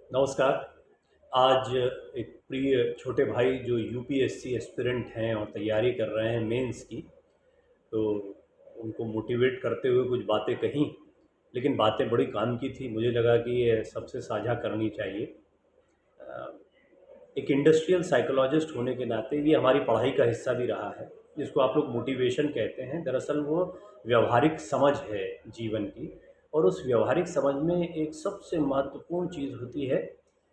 नमस्कार। आज एक प्रिय छोटे भाई जो यूपीएससी एस्पिरेंट हैं और तैयारी कर रहे हैं मेंस की, तो उनको मोटिवेट करते हुए कुछ बातें कहीं, लेकिन बातें बड़ी काम की थी। मुझे लगा कि ये सबसे साझा करनी चाहिए। अ, एक इंडस्ट्रियल साइकोलॉजिस्ट होने के नाते ये हमारी पढ़ाई का हिस्सा भी रहा है, जिसको आप लोग मोटिवेशन कहते हैं। दरअसल वो व्यवहारिक समझ है जीवन की, और उस व्यवहारिक समझ में एक सबसे महत्वपूर्ण चीज़ होती है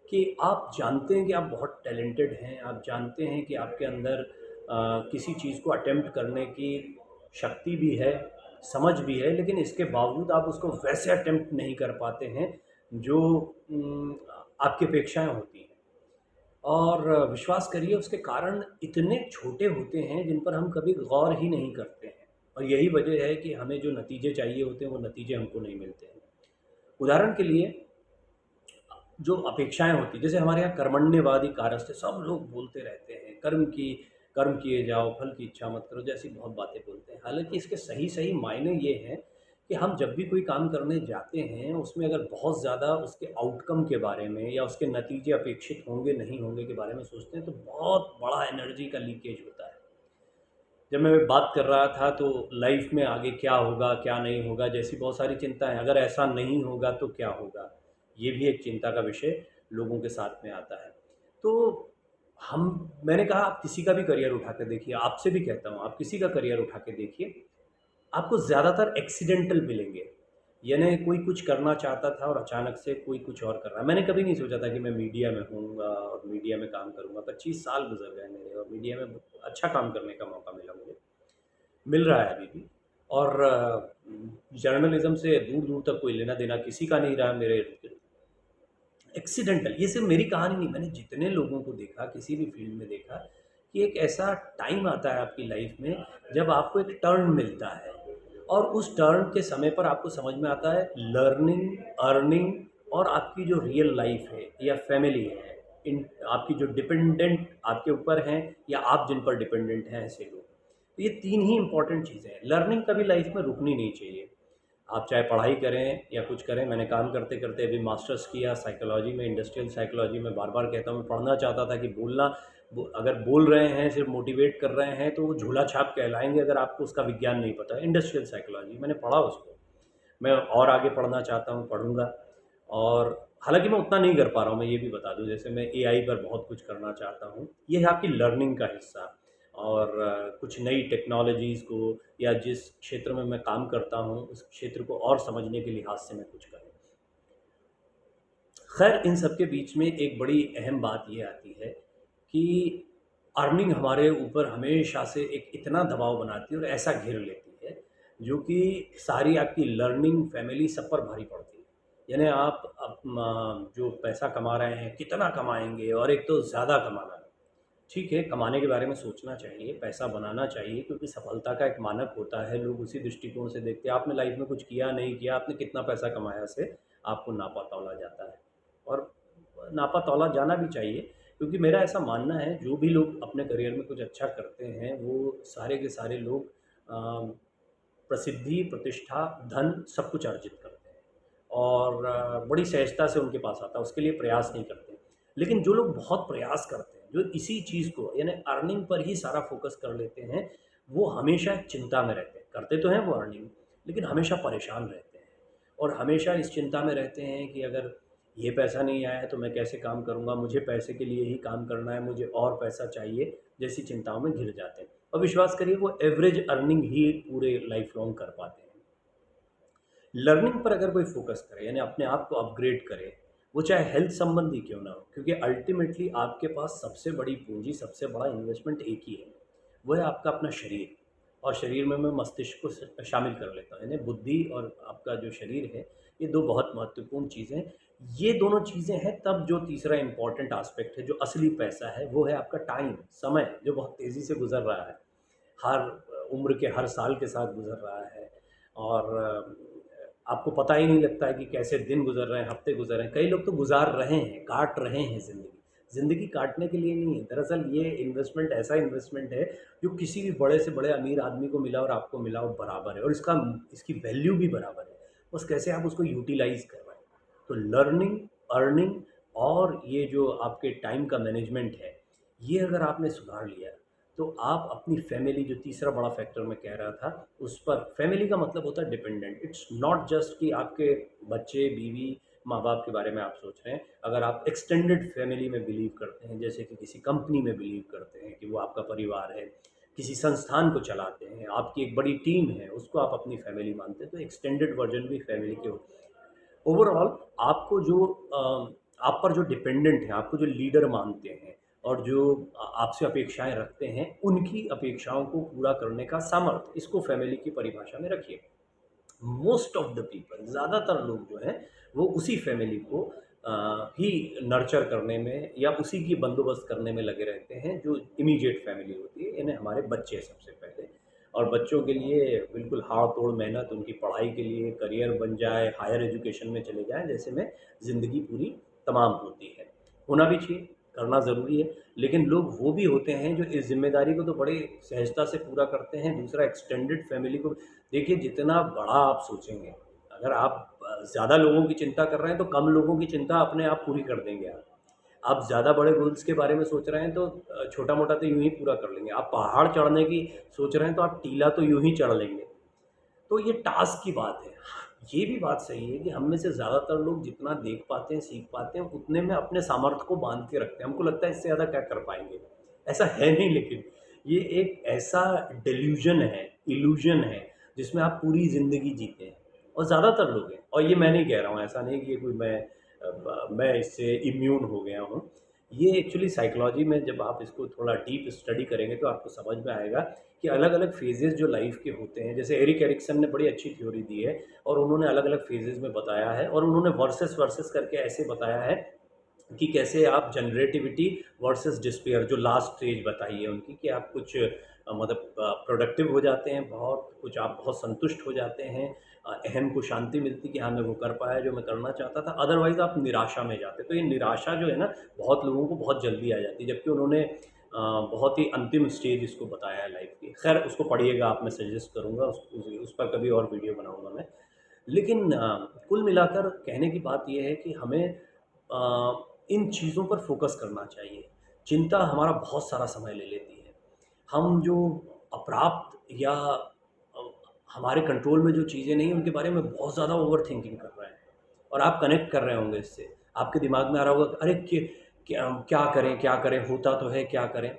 कि आप जानते हैं कि आप बहुत टैलेंटेड हैं, आप जानते हैं कि आपके अंदर किसी चीज़ को अटेम्प्ट करने की शक्ति भी है, समझ भी है, लेकिन इसके बावजूद आप उसको वैसे अटेम्प्ट नहीं कर पाते हैं जो आपकी अपेक्षाएं होती हैं। और विश्वास करिए उसके कारण इतने छोटे होते हैं जिन पर हम कभी गौर ही नहीं करते हैं, और यही वजह है कि हमें जो नतीजे चाहिए होते हैं वो नतीजे हमको नहीं मिलते हैं। उदाहरण के लिए, जो अपेक्षाएं होती, जैसे हमारे यहाँ कर्मण्यवादी कारस्ते सब लोग बोलते रहते हैं, कर्म किए जाओ, फल की इच्छा मत करो, जैसी बहुत बातें बोलते हैं। हालांकि इसके सही सही मायने ये हैं कि हम जब भी कोई काम करने जाते हैं उसमें अगर बहुत ज़्यादा उसके आउटकम के बारे में या उसके नतीजे अपेक्षित होंगे नहीं होंगे के बारे में सोचते हैं तो बहुत बड़ा एनर्जी का लीकेज होता है। जब मैं बात कर रहा था तो लाइफ में आगे क्या होगा क्या नहीं होगा जैसी बहुत सारी चिंताएं, अगर ऐसा नहीं होगा तो क्या होगा, ये भी एक चिंता का विषय लोगों के साथ में आता है। तो हम मैंने कहा आप किसी का भी करियर उठा के देखिए, आपसे भी कहता हूँ आप किसी का करियर उठा के देखिए, आपको ज़्यादातर एक्सीडेंटल मिलेंगे। यानी कोई कुछ करना चाहता था और अचानक से कोई कुछ और कर रहा है। मैंने कभी नहीं सोचा था कि मैं मीडिया में होऊँगा और मीडिया में काम करूँगा। 25 साल गुज़र गए मेरे और मीडिया में अच्छा काम करने का मौका मिला मुझे, मिल रहा है अभी भी। और जर्नलिज़्म से दूर-दूर तक कोई लेना-देना किसी का नहीं रहा मेरे इर्द-गिर्द। एक्सीडेंटल, ये सिर्फ़ मेरी कहानी नहीं, मैंने जितने लोगों को देखा, किसी भी फ़ील्ड में देखा कि एक ऐसा टाइम आता है आपकी लाइफ़ में जब आपको एक टर्न मिलता है, और उस टर्न के समय पर आपको समझ में आता है लर्निंग, अर्निंग और आपकी जो रियल लाइफ़ है या फैमिली है, इन आपकी जो डिपेंडेंट आपके ऊपर हैं या आप जिन पर डिपेंडेंट हैं ऐसे लोग। तो ये 3 ही इम्पोर्टेंट चीज़ें हैं। लर्निंग कभी लाइफ़ में रुकनी नहीं चाहिए। आप चाहे पढ़ाई करें या कुछ करें, मैंने काम करते-करते अभी मास्टर्स किया साइकोलॉजी में, इंडस्ट्रियल साइकोलॉजी में। बार-बार कहता हूँ, मैं पढ़ना चाहता था कि बोलना, अगर बोल रहे हैं, सिर्फ़ मोटिवेट कर रहे हैं, तो वो झोला छाप कहलाएँगे अगर आपको उसका विज्ञान नहीं पता है। इंडस्ट्रियल साइकोलॉजी मैंने पढ़ा उसको, मैं और आगे पढ़ना चाहता हूँ, पढ़ूँगा। और हालाँकि मैं उतना नहीं कर पा रहा हूँ, मैं ये भी बता दूँ, जैसे मैं एआई पर बहुत कुछ करना चाहता हूँ। ये है आपकी लर्निंग का हिस्सा। और कुछ नई टेक्नोलॉजीज़ को या जिस क्षेत्र में मैं काम करता हूँ, उस क्षेत्र को और समझने के लिहाज़ से मैं कुछ करूँ। ख़ैर, इन सब के बीच में एक बड़ी अहम बात ये आती है कि अर्निंग हमारे ऊपर हमेशा से एक इतना दबाव बनाती है और ऐसा घेर लेती है, जो कि सारी आपकी लर्निंग, फैमिली सब पर भारी पड़ती है। यानी आप अपना जो पैसा कमा रहे हैं, कितना कमाएँगे, और एक तो ज़्यादा कमाना। ठीक है, कमाने के बारे में सोचना चाहिए, पैसा बनाना चाहिए, क्योंकि सफलता का एक मानक होता है, लोग उसी दृष्टिकोण से देखते हैं। आपने लाइफ़ में कुछ किया, नहीं किया, आपने कितना पैसा कमाया से आपको नापा-तौला जाता है। और नापा-तौला जाना भी चाहिए, क्योंकि मेरा ऐसा मानना है जो भी लोग अपने करियर में कुछ अच्छा करते हैं, वो सारे के सारे लोग प्रसिद्धि, प्रतिष्ठा, धन सब कुछ अर्जित करते हैं, और बड़ी सहजता से उनके पास आता है, उसके लिए प्रयास नहीं करते। लेकिन जो लोग बहुत प्रयास करते हैं, जो इसी चीज़ को यानी अर्निंग पर ही सारा फ़ोकस कर लेते हैं, वो हमेशा एक चिंता में रहते हैं। करते तो हैं वो अर्निंग, लेकिन हमेशा परेशान रहते हैं, और हमेशा इस चिंता में रहते हैं कि अगर ये पैसा नहीं आया है तो मैं कैसे काम करूँगा, मुझे पैसे के लिए ही काम करना है, मुझे और पैसा चाहिए, जैसी चिंताओं में घिर जाते हैं। और विश्वास करिए वो एवरेज अर्निंग ही पूरे लाइफ लॉन्ग कर पाते हैं। लर्निंग पर अगर कोई फ़ोकस करे, यानी अपने आप को अपग्रेड करे, वो चाहे हेल्थ संबंधी क्यों ना हो, क्योंकि अल्टीमेटली आपके पास सबसे बड़ी पूँजी, सबसे बड़ा इन्वेस्टमेंट एक ही है, वो है आपका अपना शरीर। और शरीर में मैं मस्तिष्क को शामिल कर लेता हूँ, यानी बुद्धि और आपका जो शरीर है, ये 2 बहुत महत्वपूर्ण चीज़ें हैं। ये दोनों चीज़ें हैं, तब जो तीसरा इम्पोर्टेंट एस्पेक्ट है, जो असली पैसा है, वो है आपका टाइम, समय, जो बहुत तेज़ी से गुज़र रहा है। हर उम्र के हर साल के साथ गुज़र रहा है, और आपको पता ही नहीं लगता है कि कैसे दिन गुज़र रहे हैं, हफ़्ते गुज़र रहे हैं। कई लोग तो गुज़ार रहे हैं, काट रहे हैं ज़िंदगी। ज़िंदगी काटने के लिए नहीं है, दरअसल ये इन्वेस्टमेंट ऐसा इन्वेस्टमेंट है, जो किसी भी बड़े से बड़े अमीर आदमी को मिला और आपको मिला वो बराबर है, और इसकी वैल्यू भी बराबर है। बस कैसे आप उसको यूटिलाइज़ कर रहे हैं। तो लर्निंग, अर्निंग और ये जो आपके टाइम का मैनेजमेंट है, ये अगर आपने सुधार लिया, तो आप अपनी फैमिली, जो तीसरा बड़ा फैक्टर मैं कह रहा था, उस पर फैमिली का मतलब होता है डिपेंडेंट। इट्स नॉट जस्ट कि आपके बच्चे, बीवी, माँ-बाप के बारे में आप सोच रहे हैं। अगर आप एक्सटेंडेड फैमिली में बिलीव करते हैं, जैसे कि किसी कंपनी में बिलीव करते हैं कि वो आपका परिवार है, किसी संस्थान को चलाते हैं, आपकी एक बड़ी टीम है, उसको आप अपनी फैमिली मानते हैं, तो एक्सटेंडेड वर्जन भी फैमिली के होते हैं। ओवरऑल आपको जो आप पर जो डिपेंडेंट हैं, आपको जो लीडर मानते हैं और जो आपसे अपेक्षाएँ रखते हैं, उनकी अपेक्षाओं को पूरा करने का सामर्थ्य, इसको फैमिली की परिभाषा में रखिए। मोस्ट ऑफ द पीपल, ज़्यादातर लोग जो हैं, वो उसी फैमिली को ही नर्चर करने में या उसी की बंदोबस्त करने में लगे रहते हैं, जो इमीडिएट फैमिली होती है। इन्हें हमारे बच्चे सबसे पहले, और बच्चों के लिए बिल्कुल हाड़-तोड़ मेहनत, उनकी पढ़ाई के लिए, करियर बन जाए, हायर एजुकेशन में चले जाएँ, जैसे में ज़िंदगी पूरी तमाम होती है। होना भी चाहिए, करना ज़रूरी है, लेकिन लोग वो भी होते हैं जो इस ज़िम्मेदारी को तो बड़ी सहजता से पूरा करते हैं। दूसरा, एक्सटेंडेड फैमिली को देखिए, जितना बड़ा आप सोचेंगे, अगर आप ज़्यादा लोगों की चिंता कर रहे हैं, तो कम लोगों की चिंता अपने आप पूरी कर देंगे आप। आप ज़्यादा बड़े गोल्स के बारे में सोच रहे हैं, तो छोटा-मोटा तो यूँ ही पूरा कर लेंगे। आप पहाड़ चढ़ने की सोच रहे हैं, तो आप टीला तो यूँ ही चढ़ लेंगे। तो ये टास्क की बात है। ये भी बात सही है कि हम में से ज़्यादातर लोग जितना देख पाते हैं, सीख पाते हैं, उतने में अपने सामर्थ्य को बाँध के रखते हैं। हमको लगता है इससे ज़्यादा क्या कर पाएँगे? ऐसा है नहीं, लेकिन ये एक ऐसा डेल्यूज़न है, इल्यूज़न है, जिसमें आप पूरी ज़िंदगी जीते हैं, और ज़्यादातर लोग हैं। और ये मैं नहीं कह रहा हूँ, ऐसा नहीं कि ये कोई मैं इससे इम्यून हो गया हूँ। ये एक्चुअली साइकोलॉजी में जब आप इसको थोड़ा डीप स्टडी करेंगे, तो आपको समझ में आएगा कि अलग-अलग फ़ेजेज़ जो लाइफ़ के होते हैं, जैसे एरिक एरिक्सन ने बड़ी अच्छी थ्योरी दी है, और उन्होंने अलग-अलग फ़ेजेज़ में बताया है, और उन्होंने वर्सेस वर्सेस करके ऐसे बताया है कि कैसे आप जनरेटिविटी वर्सेस डिस्पेयर, जो लास्ट स्टेज बताई है उनकी, कि आप कुछ मतलब प्रोडक्टिव हो जाते हैं बहुत, कुछ आप बहुत संतुष्ट हो जाते हैं, अहम को शांति मिलती कि हाँ, मैं वो कर पाया जो मैं करना चाहता था, अदरवाइज़ आप निराशा में जाते। तो ये निराशा जो है ना, बहुत लोगों को बहुत जल्दी आ जाती है, जबकि उन्होंने बहुत ही अंतिम स्टेज इसको बताया है लाइफ़ की। ख़ैर, उसको पढ़िएगा आप, मैं सजेस्ट करूँगा, उस पर कभी और वीडियो बनाऊँगा मैं। लेकिन कुल मिलाकर कहने की बात ये है कि हमें इन चीज़ों पर फ़ोकस करना चाहिए। चिंता हमारा बहुत सारा समय ले लेती है। हम जो अप्राप्त या हमारे कंट्रोल में जो चीज़ें नहीं हैं, उनके बारे में बहुत ज़्यादा ओवरथिंकिंग कर रहे हैं, और आप कनेक्ट कर रहे होंगे इससे। आपके दिमाग में आ रहा होगा कि अरे क्या करें, क्या करें? होता तो है, क्या करें?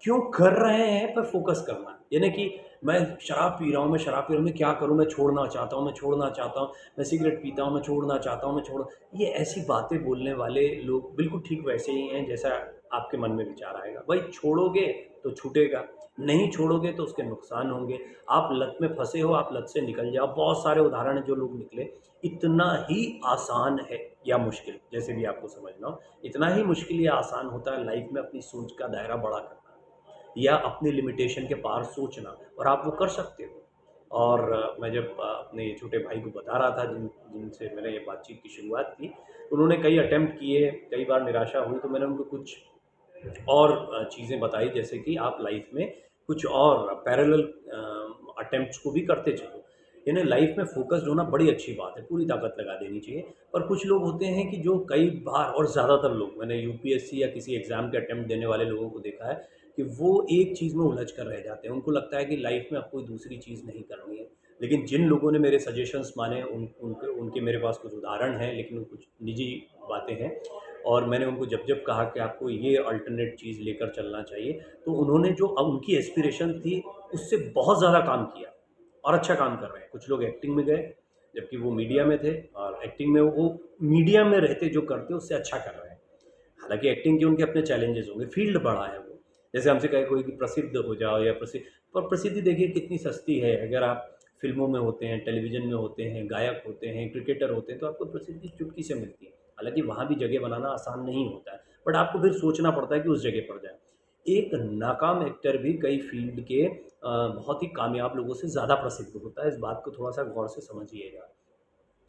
क्यों कर रहे हैं पर फ़ोकस करना है। यानी कि मैं शराब पी रहा हूँ, मैं शराब पी रहा हूँ, मैं क्या करूँ? मैं छोड़ना चाहता हूँ, मैं छोड़ना चाहता हूँ। मैं सिगरेट पीता हूँ, मैं छोड़ना चाहता हूँ, मैं छोड़ ये ऐसी बातें बोलने वाले लोग बिल्कुल ठीक वैसे ही हैं, जैसा आपके मन में विचार आएगा। भाई, छोड़ोगे तो छूटेगा, नहीं छोड़ोगे तो उसके नुकसान होंगे। आप लत में फँसे हो, आप लत से निकल जाओ। बहुत सारे उदाहरण हैं जो लोग निकले। इतना ही आसान है या मुश्किल, जैसे भी आपको समझना हो, इतना ही मुश्किल या आसान होता है लाइफ़ में अपनी सोच का दायरा बड़ा करना, या अपनी लिमिटेशन के पार सोचना, और आप वो कर सकते हो। और मैं जब अपने छोटे भाई को बता रहा था, जिनसे मैंने ये बातचीत की शुरुआत की, उन्होंने कई अटेम्प्ट किए, कई बार निराशा हुई, तो मैंने उनको कुछ और चीज़ें बताई, जैसे कि आप लाइफ में कुछ और पैरेलल अटेम्प्ट्स को भी करते चलो। यानी लाइफ में फ़ोकस्ड होना बड़ी अच्छी बात है, पूरी ताकत लगा देनी चाहिए। पर कुछ लोग होते हैं कि जो कई बार, और ज़्यादातर लोग, मैंने यूपीएससी या किसी एग्ज़ाम के अटेम्प्ट देने वाले लोगों को देखा है कि वो एक चीज़ में उलझ कर रह जाते हैं। उनको लगता है कि लाइफ में अब कोई दूसरी चीज़ नहीं करनी है। लेकिन जिन लोगों ने मेरे सजेशंस माने, उनके मेरे पास कुछ उदाहरण हैं, लेकिन वो कुछ निजी बातें हैं, और मैंने उनको जब कहा कि आपको ये अल्टरनेट चीज़ लेकर चलना चाहिए, तो उन्होंने जो अब उनकी एस्पिरेशन थी, उससे बहुत ज़्यादा काम किया, और अच्छा काम कर रहे हैं। कुछ लोग एक्टिंग में गए, जबकि वो मीडिया में थे, और एक्टिंग में वो मीडिया में रहते जो करते उससे अच्छा कर रहे हैं। हालाँकि एक्टिंग के उनके अपने चैलेंजेस होंगे, फ़ील्ड बड़ा है वो। जैसे हमसे कहे कोई कि प्रसिद्ध हो जाओ, या पर प्रसिद्धि देखिए कितनी सस्ती है। अगर आप फ़िल्मों में होते हैं, टेलीविज़न में होते हैं, गायक होते हैं, क्रिकेटर होते हैं, तो आपको प्रसिद्धि चुटकी से मिलती है। हालाँकि वहाँ भी जगह बनाना आसान नहीं होता है, बट आपको फिर सोचना पड़ता है कि उस जगह पर जाएँ। एक नाकाम एक्टर भी कई फ़ील्ड के बहुत ही कामयाब लोगों से ज़्यादा प्रसिद्ध होता है। इस बात को थोड़ा-सा गौर से समझिएगा।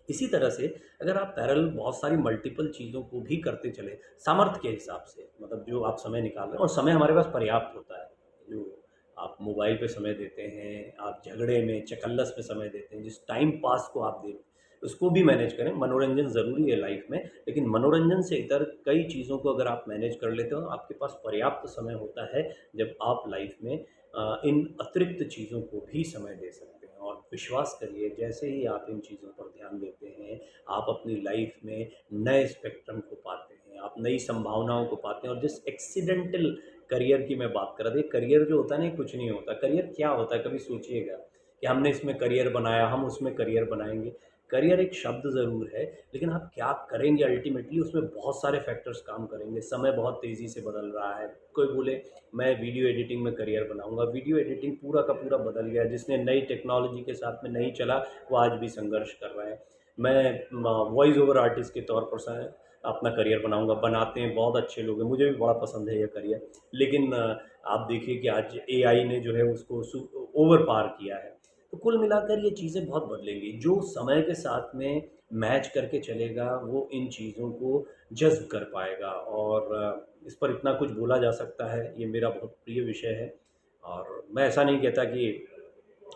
इसी तरह से अगर आप पैरेलल बहुत सारी मल्टीपल चीज़ों को भी करते चलें, सामर्थ्य के हिसाब से, मतलब जो आप समय निकाल रहे हैं, और समय हमारे पास पर्याप्त होता है। जो आप मोबाइल पे समय देते हैं, आप झगड़े में, चकल्लस में समय देते हैं, जिस टाइम पास को आप उसको भी मैनेज करें। मनोरंजन ज़रूरी है लाइफ में, लेकिन मनोरंजन से इतर कई चीज़ों को अगर आप मैनेज कर लेते हो, आपके पास पर्याप्त समय होता है, जब आप लाइफ में इन अतिरिक्त चीज़ों को भी समय दे सकते हैं। और विश्वास करिए, जैसे ही आप इन चीज़ों पर ध्यान देते हैं, आप अपनी लाइफ में नए स्पेक्ट्रम को पाते हैं, आप नई संभावनाओं को पाते हैं। और जिस एक्सीडेंटल करियर की मैं बात कर रहा था, ये करियर जो होता है ना, ये कुछ नहीं होता। करियर क्या होता है, कभी सोचिएगा कि हमने इसमें करियर बनाया, हम उसमें करियर बनाएँगे। करियर एक शब्द ज़रूर है, लेकिन आप क्या करेंगे अल्टीमेटली, उसमें बहुत सारे फैक्टर्स काम करेंगे। समय बहुत तेज़ी से बदल रहा है। कोई बोले मैं वीडियो एडिटिंग में करियर बनाऊँगा, वीडियो एडिटिंग पूरा का पूरा बदल गया। जिसने नई टेक्नोलॉजी के साथ में नहीं चला, वो आज भी संघर्ष कर रहा है। मैं वॉइस ओवर आर्टिस्ट के तौर पर अपना करियर बनाऊँगा, बनाते हैं बहुत अच्छे लोग हैं, मुझे भी बड़ा पसंद है ये करियर। लेकिन आप देखिए कि आज एआई ने जो है उसको ओवर पार किया है। तो कुल मिलाकर ये चीज़ें बहुत बदलेंगी। जो समय के साथ में मैच करके चलेगा, वो इन चीज़ों को जज़्ब कर पाएगा। और इस पर इतना कुछ बोला जा सकता है, ये मेरा बहुत प्रिय विषय है। और मैं ऐसा नहीं कहता कि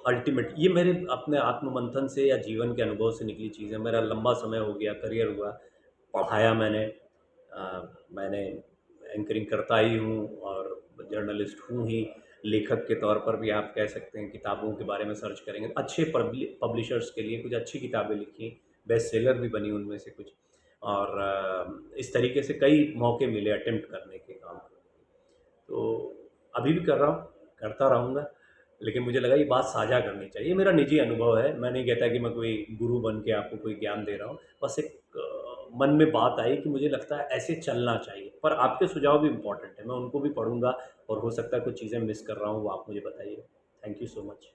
अल्टीमेट ये मेरे अपने आत्ममंथन से या जीवन के अनुभव से निकली चीज़ है। मेरा लंबा समय हो गया, करियर हुआ, पढ़ाया मैंने, मैंने एंकरिंग करता ही हूँ और जर्नलिस्ट हूँ ही। लेखक के तौर पर भी आप कह सकते हैं, किताबों के बारे में सर्च करेंगे तो अच्छे पब्लिशर्स के लिए कुछ अच्छी किताबें लिखी, बेस्ट सेलर भी बनी उनमें से कुछ। और इस तरीके से कई मौके मिले अटेम्प्ट करने के, काम करने के। तो अभी भी कर रहा हूँ, करता रहूँगा। लेकिन मुझे लगा ये बात साझा करनी चाहिए। ये मेरा निजी अनुभव है, मैं नहीं कहता कि मैं कोई गुरु बन के आपको कोई ज्ञान दे रहा हूँ। बस एक मन में बात आई कि मुझे लगता है ऐसे चलना चाहिए। पर आपके सुझाव भी इम्पोर्टेंट है, मैं उनको भी पढ़ूँगा और हो सकता है कुछ चीज़ें मिस कर रहा हूँ, वो आप मुझे बताइए। Thank you so much.